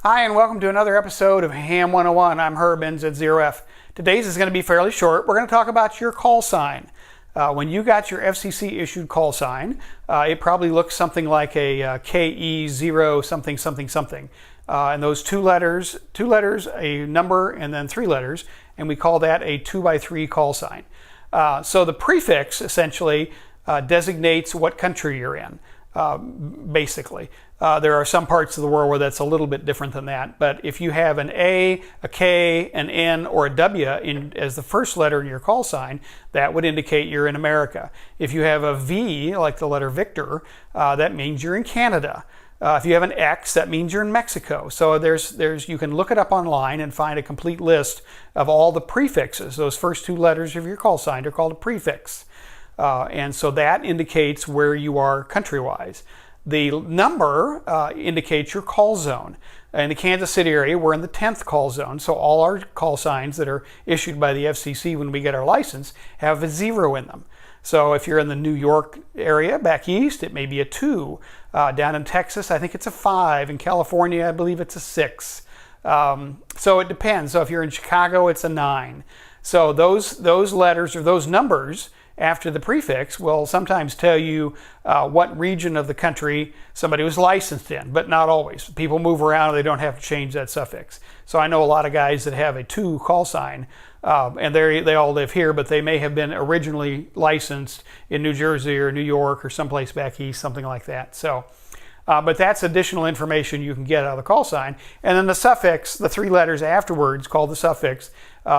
Hi, and welcome to another episode of Ham 101. I'm Herb NZ0F. Today's is going to be fairly short. We're going to talk about your call sign. When you got your FCC issued call sign, it probably looks something like a KE0 something something something. And those two letters, a number, and then three letters, and we call that a 2x3 call sign. So the prefix essentially designates what country you're in, basically. There are some parts of the world where that's a little bit different than that, but if you have an A, a K, an N, or a W as the first letter in your call sign, that would indicate you're in America. If you have a V, like the letter Victor, that means you're in Canada. If you have an X, that means you're in Mexico. So you can look it up online and find a complete list of all the prefixes. Those first two letters of your call sign are called a prefix. And so that indicates where you are country-wise. The number indicates your call zone. In the Kansas City area, we're in the 10th call zone, so all our call signs that are issued by the FCC when we get our license have a 0 in them. So if you're in the New York area, back east, it may be a 2. Down in Texas, I think it's a 5. In California, I believe it's a 6. So it depends. So if you're in Chicago, it's a 9. So those letters or those numbers after the prefix will sometimes tell you what region of the country somebody was licensed in, but not always. People move around and they don't have to change that suffix. So I know a lot of guys that have a 2 call sign, and they all live here, but they may have been originally licensed in New Jersey or New York or someplace back east, something like that. So, but that's additional information you can get out of the call sign. And then the suffix, the 3 letters afterwards, called the suffix,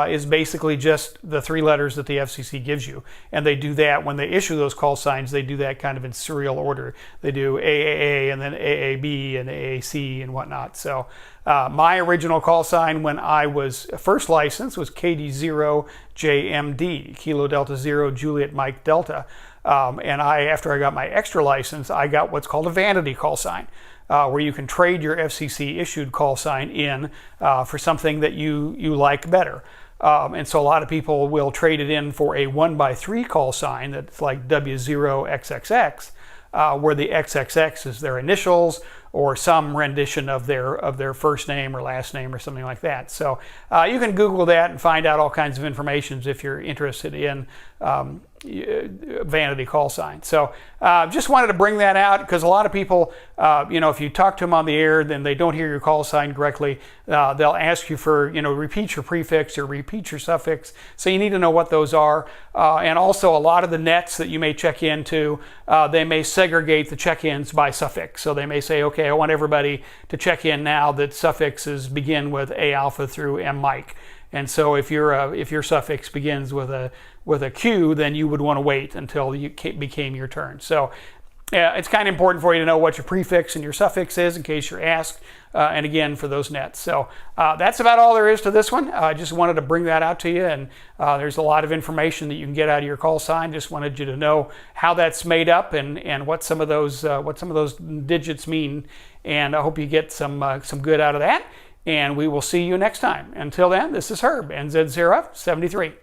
is basically just the 3 letters that the FCC gives you. And they do that when they issue those call signs, they do that kind of in serial order. They do AAA and then AAB and AAC and whatnot. So my original call sign when I was first licensed was KD0JMD, Kilo Delta Zero Juliet Mike Delta. And after I got my extra license, I got what's called a vanity call sign, where you can trade your FCC issued call sign in for something that you like better. And so a lot of people will trade it in for a 1x3 call sign that's like W0XXX, where the XXX is their initials or some rendition of their first name or last name or something like that. So you can Google that and find out all kinds of information if you're interested in vanity call sign. So just wanted to bring that out because a lot of people, if you talk to them on the air, then they don't hear your call sign correctly. They'll ask you for, repeat your prefix or repeat your suffix. So you need to know what those are. And also a lot of the nets that you may check into, they may segregate the check-ins by suffix. So they may say, okay, I want everybody to check in now that suffixes begin with A alpha through M Mike. And so if your suffix begins with a Q, then you would want to wait until it became your turn. So it's kind of important for you to know what your prefix and your suffix is in case you're asked, and again for those nets. So that's about all there is to this one. I just wanted to bring that out to you, and there's a lot of information that you can get out of your call sign. Just wanted you to know how that's made up and what some of those digits mean, and I hope you get some good out of that. And we will see you next time. Until then, this is Herb NZ0F 73.